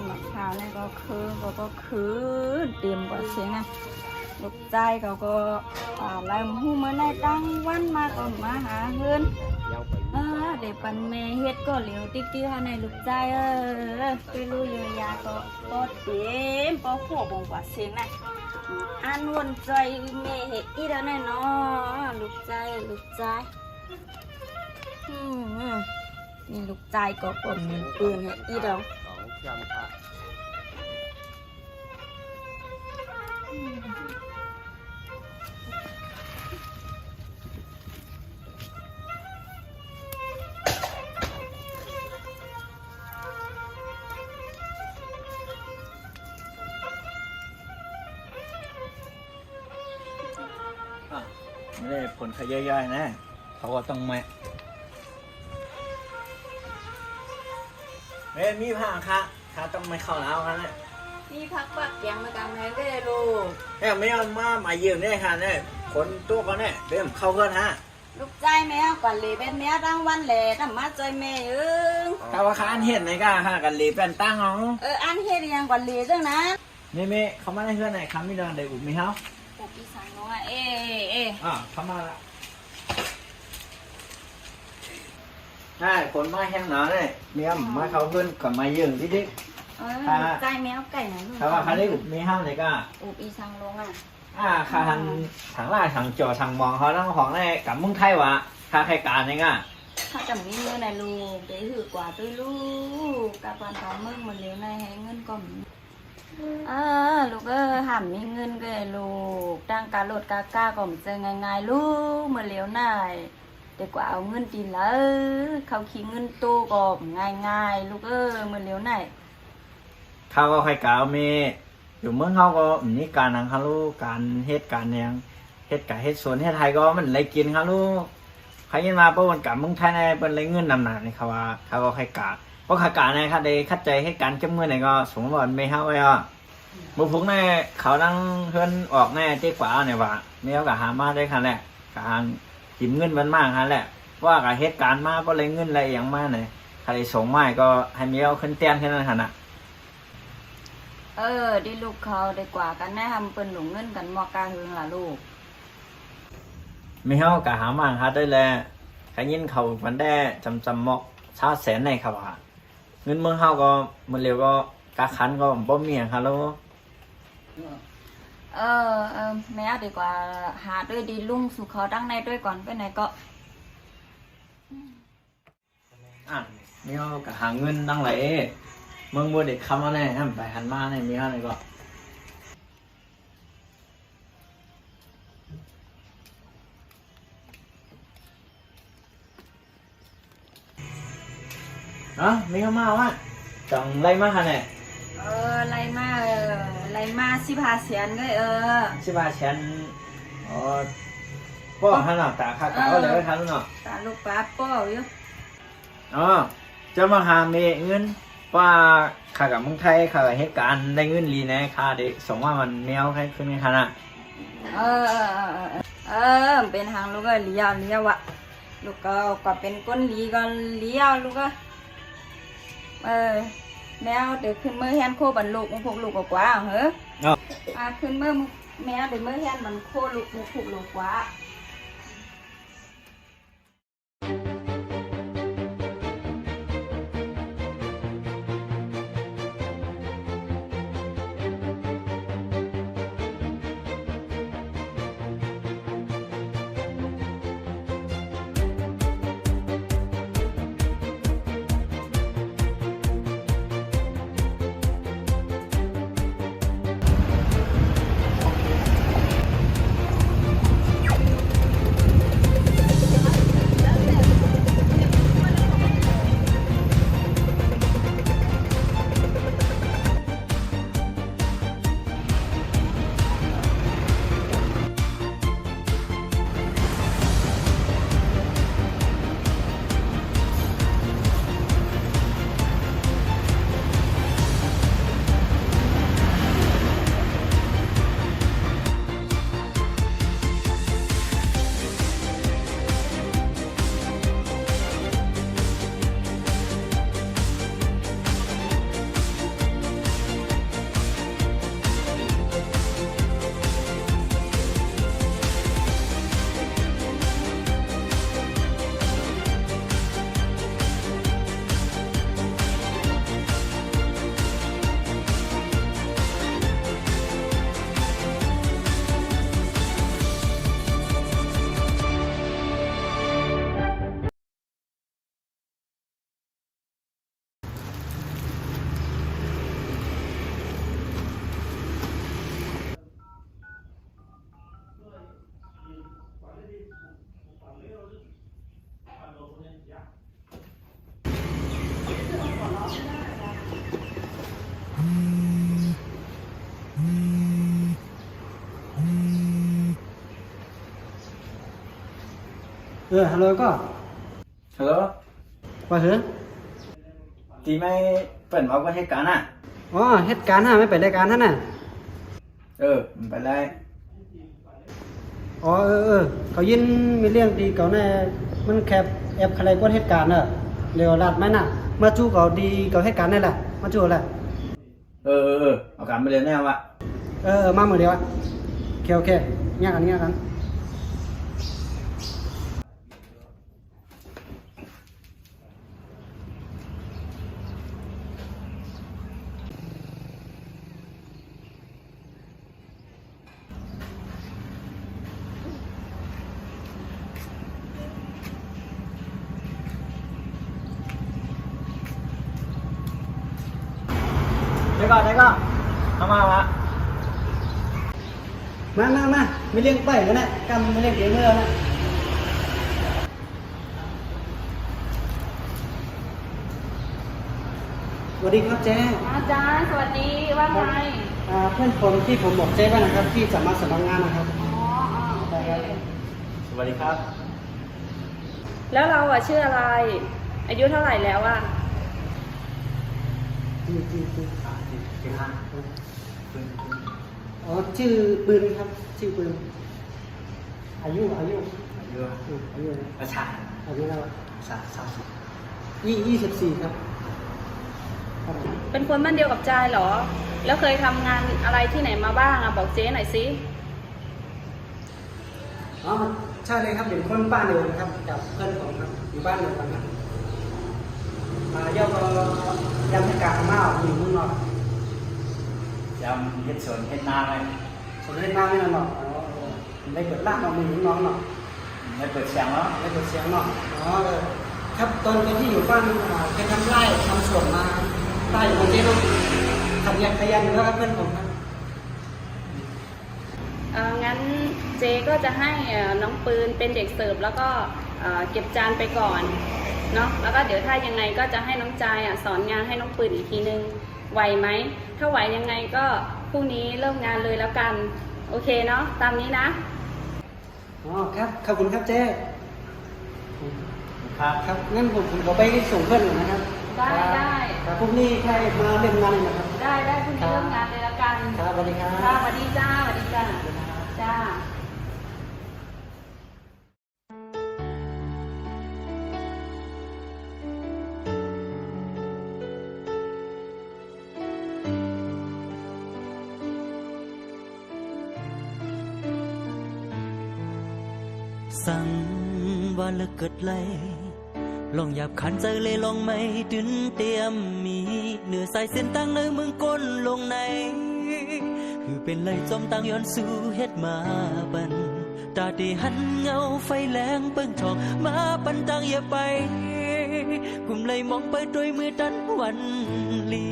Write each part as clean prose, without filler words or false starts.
มะพร้าวนี่ก็คือเตรียมกว่าเสียงนะลูกใจเขาก็ลายหูเมื่อในตั้งวันมาก็มาหาเฮือนเดี๋ยวปันเมเฮ็ดก็เหลียวติ๊กๆในลูกใจไปรู้เยอะยาก็เต็มพอหัวบงกว่าเสียงนะอันวนใจเมเฮ็ดอีแล้วแน่นอนลูกใจนี่ลูกใจก็ปนปืนเฮ็ดอีแล้วไม่ได้ผลขยย่อยๆนะเขาก็ต้องมามีผ้าค่ะต้องไม่เข้าแล้วกันเนี่ยมีพักปักยังมาทำให้เด้ลูกไม่เอามายืมเนี่ยค่ะเนี่ยคนตัวเขาเนี่ยเริ่มเข้าเพื่อนฮะลูกใจแมวก่อนเลยเป็นแมวตั้งวันแหล่ทำมาใจแม่ถ้าว่าค้านเห็นไหมก้าค่ะกันรีเป็นตั้งเอาอันเฮ็ดยังก่อนเลยจังนะนี่เขามาได้เพื่อนไหนคำไม่โดนเด็กอุบมีเขาอุบอีสังน้อยเขามาละใช่คนมาแห้งหนาเลยเมียมาเขาเพื่อนก่อนมายืมดิใจแมวไก่ไหนถ้าว่าเขาได้อุบมีเขาเลยก็อุบอีสังลงค่าทางล่าทางจอทางมองเขาต้องของในกับมึงไทยวะค่าใครการเนี่ยง่ะถ้าจะมีเงินในลูกเดี๋ยวถือกว่าด้วยลูกกับวันท้องมึงมันเลี้ยวในให้เงินก่อนลูกห้ามมีเงินก็ลูกตั้งการลดกาก่อมเจอง่ายๆลูกมันเลี้ยวในแต่กว่าเอาเงินตีแล้วเขาขี้เงินตู้ก่อมง่ายๆลูกมันเลี้ยวในเขาก็ใครกล่าวมีอยู่เมืองเขาก็นี่การนังเขาลูกการเฮ็ดการยังเฮ็ดกับเฮ็ดสวนเฮ็ดไทยก็มันอะไรกินเขาลูกใครยินมาเพราะวันกับเมืองไทยในเป็นอะไรเงินนำหนาในเขาว่าเขาก็ใครกล่าวเพราะขาการในเขาได้คัดใจให้การจำเงินในก็สมมติว่าไม่เท่าไว้บุพงในเขานั่งเพื่อนออกแน่เจ๊กว่าเนี่ยว่าไม่เอากับหามาได้คันแหละการจิ้มเงินมันมากคันแหละว่ากับเหตุการณ์มาเพราะอะไรเงินอะไรอย่างมากเลยใครส่งมาก็ให้มีเอาขึ้นเตี้ยนแค่นั้นขนาดดิลูกเขาได้กว่ากันแน่ทำเป็นหลงเงินกันมอกาหึงล่ะลูกไม่เอากับหามาหาได้เลยใครยินเขามันได้จำหมอกชาแสนในครับว่าเงินเมืองเขาก็มันเร็วก็กาขันก็บ่มีอย่างครับลูกแม่ดีกว่าหาด้วยดีลุงสุขเขาดังในด้วยก่อนไปไหนก็ไม่เอากับหาเงินดังไหลเมืองบัวเด็กคำว่าไงห้ามไปหันมาเนี่ยมีอะไรก็มีเข้ามาวะจังไรมาค่ะเนี่ยไรมา15 เสียนเลย15 เสียนป้อท่านหรอตาข้าเก่าเลยท่านหรอตาลูกป้าป้ออยู่จะมาหาเมเงินว่าข้ากับเมืองไทยข้ากับเหตุการณ์ได้เงินลีนะข้าเด็กส่งว่ามันแมวให้ขึ้นในขณะเป็นทางลูกก็เลี้ยววะลูกก็เป็นก้นลีก็เลี้ยวลูกก็แมวเดี๋ยวขึ้นมือแฮนโคบันลูกมึงผูกลูกกว่าเหรอขึ้นมือแมวเดี๋ยวมือแฮนมันโคลูกมึงผูกลูกกว่า ฮัลโหลก็ ฮัลโหล ว่าเหรอ จีไม่เปิดเอาก็เหตุการณ์อ่ะ อ๋อเหตุการณ์ฮะไม่ไปรายการท่านน่ะ มันไปได้ อ๋อเขายินมีเรื่องดีเก่าแน่มันแคบแอบใครก็เหตุการณ์เนอะเร็วลาดไหมน่ะมาจู้เขาดีเก่าเหตุการณ์นี่แหละมาจู้แหละ เอาการไปเรียนแน่วะ มาเมื่อเดียวอะโอเคเงี้ยกัน ได้ก็เอามาวะ มาไม่เลี้ยงไปกันนะกำไม่เลี้ยงเกมเมอร์นะสวัสดีครับเจ๊ อาจารย์สวัสดีว่าไง เพื่อนผมที่ผมบอกเจ๊ไว้นะครับที่จะมาสมัครงานนะครับ อ๋อโอเค สวัสดีครับ แล้วเราอะชื่ออะไร อายุเท่าไหร่แล้วอะ อ๋อชื่อปืนครับชื่อปืนอายุนะ ประชา อายุเรา 24ครับ เป็นคนบ้านเดียวกับจายเหรอ แล้วเคยทำงานอะไรที่ไหนมาบ้างอะบอกเจ๊หน่อยสิ อ๋อใช่เลยครับเป็นคนบ้านเดียวกันครับกับเพื่อนผมครับอยู่บ้านเดียวกันครับย่อก็ยังไม่กล้ามาอยู่เมืองนอก ยำเฮ็ดสวนเฮ็ดนาเลย ผมเล่นน้ำไม่นานหรอกได้เปิดร้านเรามือน้องหรอก ไม่เปิดเสียงแล้ว ได้เปิดเสียงหรอกครับตอนที่อยู่บ้านเคยทำไร่ทำสวนมาใต้อยู่บนเจ๊ต้องทำยันอยู่แล้วครับเพื่อนผมครับ งั้นเจ๊ก็จะให้น้องปืนเป็นเด็กเสิร์ฟแล้วก็เก็บจานไปก่อนเนาะแล้วก็เดี๋ยวถ้ายังไงก็จะให้น้องจายสอนงานให้น้องปืนอีกทีนึงไหวไหมถ้าไหวยังไงก็พรุ่งนี้เริ่มงานเลยแล้วกันโอเคเนาะตามนี้นะ อ๋อครับขอบคุณครับเจ๊ ครับ ครับงั้นผมขอไปส่งเพื่อนก่อนนะครับ ได้ ครับพรุ่งนี้ใครมาเล่นงานเลยนะครับ ได้พรุ่งนี้เริ่มงานเลยแล้วกัน ครับสวัสดีครับ ค่ะสวัสดีจ้าจ้า สั่งว่าเลิกเกิดไหลลองหยาบขันใจเลยลองไม่ดึนเตรียมมีเหนือสายเส้นตั้งเลยมึงก้นลงในคือเป็นไรจมตั้งย้อนสู่เฮ็ดมาบันตาดีหันเงาไฟแรงเปิ้งทองมาปันตังอย่าไปกุมเลยมองไปด้วยมือดันวันลี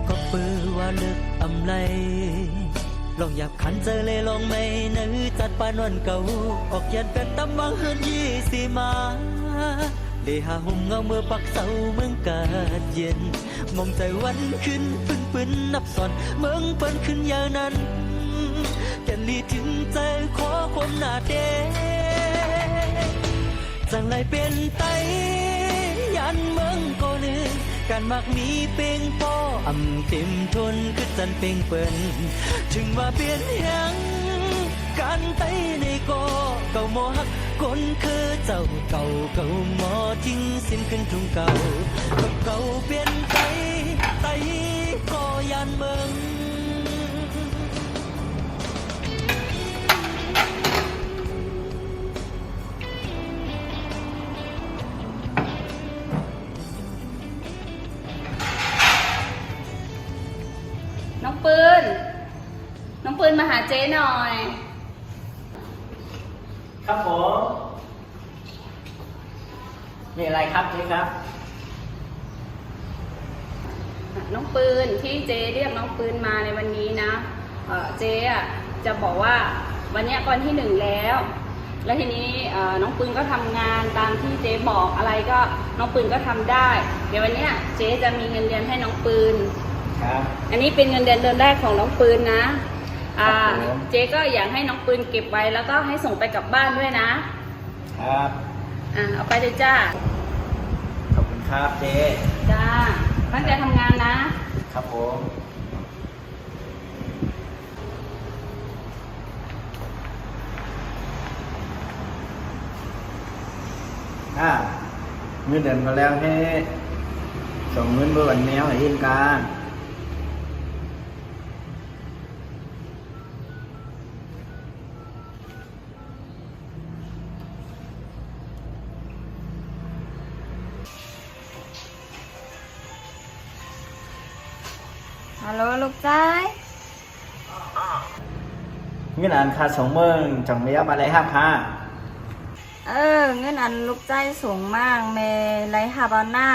ก็เปื้อว่าเลิกอำไลลองหยาบขันเจอเลยลองไม่นื้อจัดปานวันเก่าออกยันเป็นตำวังเฮือน20 มาได้หาหุ่มเงาเมื่อปักเสาเมืองกาดเย็นมองใจวันขึ้นพึ่งปืนนับสอนเมืองเปิ้นขึ้นอย่างนั้นแก่ลีถึงใจขอความหน้าเดจังไรเป็นไตยันเมืองโกนึงการมักมีเป่งป้ออำเต็มทนคือจันเป่งเปิ้นถึงว่าเปลี่ยนยังการไตในก็เก่าหมอฮักคนคือเจ้าเก่าหมอทิ้งสิ้นขึ้นทุ่งเก่าเก่าเปลี่ยนไตก็ยันเมือง น้องปืนมาหาเจ๊หน่อย ครับผมมีอะไรครับเจ๊ครับ น้องปืนที่เจ๊เรียกน้องปืนมาในวันนี้นะเจ๊จะบอกว่าวันนี้ก่อนที่1แล้วทีนี้น้องปืนก็ทำงานตามที่เจ๊บอกอะไรก็น้องปืนก็ทำได้ เดี๋ยววันนี้เจ๊จะมีเงินเดือนให้น้องปืน ครับ อันนี้เป็นเงินเดือนแรกของน้องปืนนะ ครับผม เจ๊ก็อยากให้น้องปืนเก็บไว้แล้วก็ให้ส่งไปกลับบ้านด้วยนะครับ เอาไปเลยจ้า ขอบคุณครับเจ๊ จ้าตั้งใจทำงานนะ ครับผมเงินเดือนมาแล้วให้ส่งเงินเบอร์วันแมวให้ยินการฮัลโหลลูกชาย เงินอันค่าส่งเมืองจังเมียบอะไรห้าพัน เงินอันลูกใจสูงมากเมไรฮาบาน่า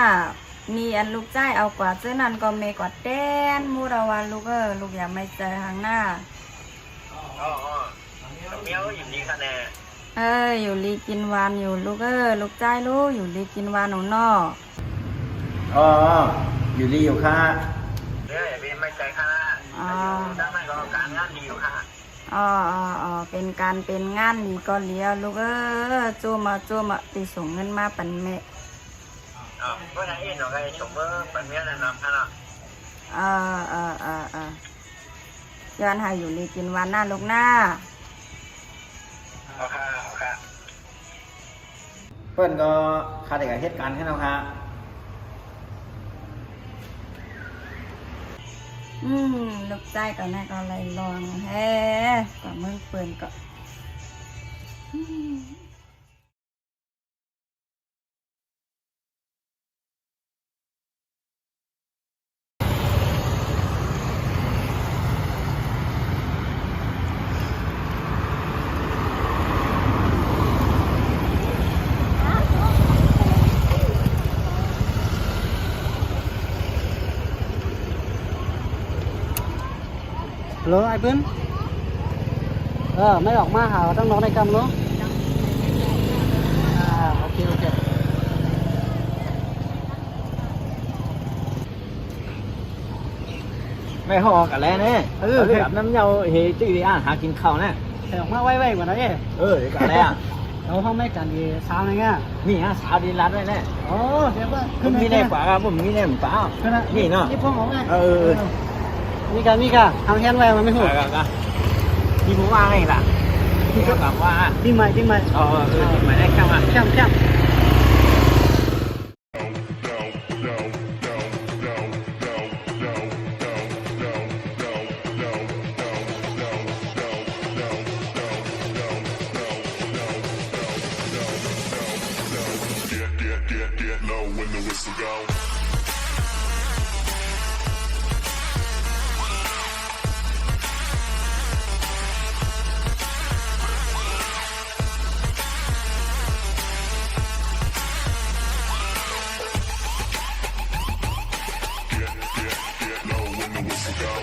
มีอันลูกใจเอากว่าเจ้านั้นก็เมกว่าเต้นมูราวันลูกลูกอย่าไม่เจอทางหน้าเมียวอยู่ดีคะแนน อยู่ลีกินวานอยู่ลูกลูกใจลูกอยู่ลีกินวานหนูนอ อยู่ดีอยู่ค่ะ เนี่ยอย่าไปไม่ใจค่ะถ้าไม่ก็การงานดีอยู่ค่ะ เป็นการเป็นงานดีก็เลี้ยวลูกจูมาตีส่งเงินมาปันเม เมื่อไหร่หนูก็ชมเมื่อปันเมียแนะนำค่ะเนาะ ย้อนหาอยู่ลีกินวานหน้าลูกหน้า เอาค่ะ เพื่อนก็คาดกับเหตุการณ์ให้เราค่ะ ลูกใจก็แน่ก็เลยลองแฮ่ก็มึงเปิ่นก็ฮัลโหลไอ้ปืนไม่ออกมาหาต้องน้องในกำเนาะโอเค ไม่หอกกันแล้วเนี่ยกับน้ำเยาเฮจื้อดีหากินข้าวนะ แต่ออกมาไว้ๆกว่านั้นเอ๊ะ กันแล้ว เราห้องไม่กันดีเช้าไงเงี้ย นี่ฮะสาวดีรัดไว้แน่ เดี๋ยวว่า ผมมีในฝาครับผมมีในฝานี่เนาะ ที่พ่อของไง มี มีกันทำแค่ไว้มันไม่หู ที่ผมว่าไงล่ะที่เขาถามว่า ที่ใหม่ ที่หมายได้แค่ว่า แค่ Get low when the whistle go. Get low when the whistle go.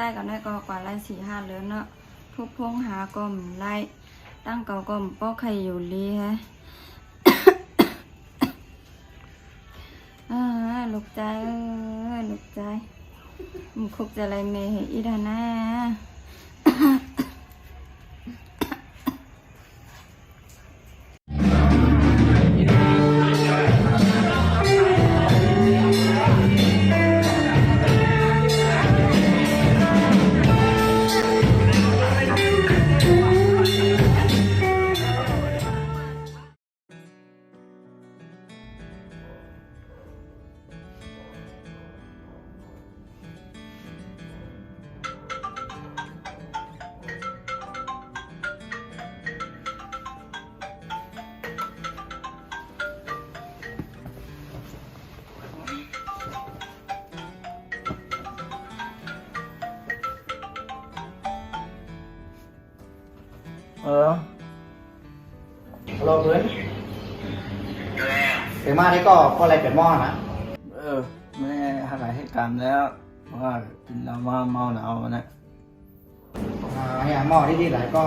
ใจกับนายก็กว่าไล่4-5เดือนเนาะทุกพงหาก็มไล่ตั้งเก่าก็มป้อใครอยู่ลีฮะ ลูกใจลูกใจมึงคุกจะอะไรเมย์อีดานะฮัลโหลเพื่อน แม่ เสียงมาได้ก็อะไรเป็นหม้อนะ แม่หาเหตุการณ์แล้วเพราะว่ากินแล้วว่าเมาหนาวนะ ให้หม้อที่ดีหลายก็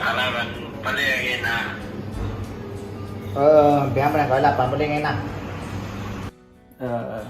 อะไรมันเรียกเองนะ เบียร์ไปไหนก็หลับไปเล่นไงนะ เออ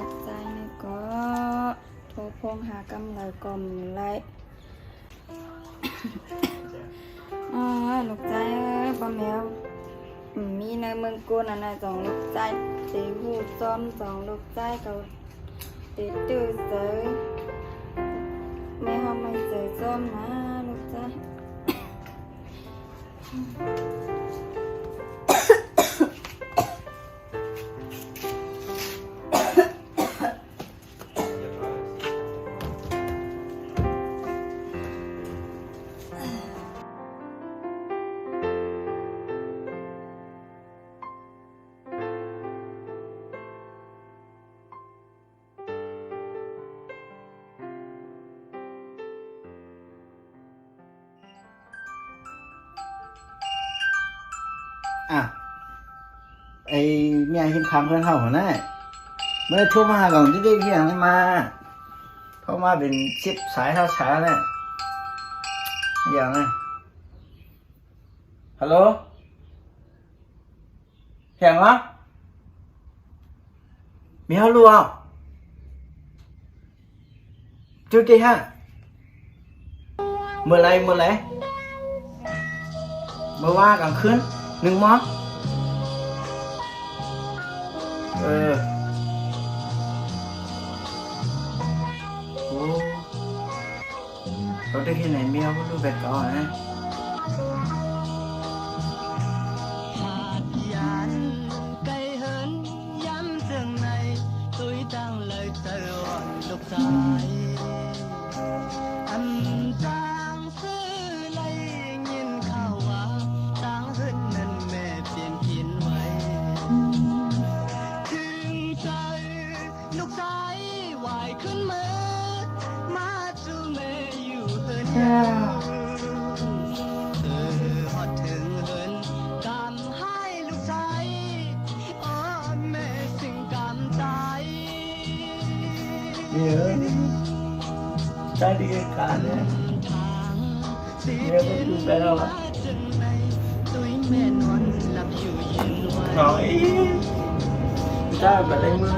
ลูกใจนี่ก็โทรพงหากำไรกลมไรลูกใจป้าแมวมีในเมืองกุนอันนั้น2ลูกใจตีหูซ้อม2ลูกใจเขาตีตื้อเสือแม่เขาไม่เสือซ้อมนะลูกใจ อ่ะไอเมียหิมคำเพื่อนเขาหัวหน้าเมื่อทั่วมาก่อนที่ได้เพียงให้มาเพราะมาเป็นชิปสายเท้าช้าเนี่ยอย่างนั้นฮัลโหลเพียงวะมีเขารัวจุดที่ฮะเมื่อไรเมื่อว่ากลางคืน1 món có đôi khi này mèo có đôi vẹt có hả ใจดีกันเนี่ยก็ดูไปแล้วล่ะน้อยจ้าไปเลยเมื่อ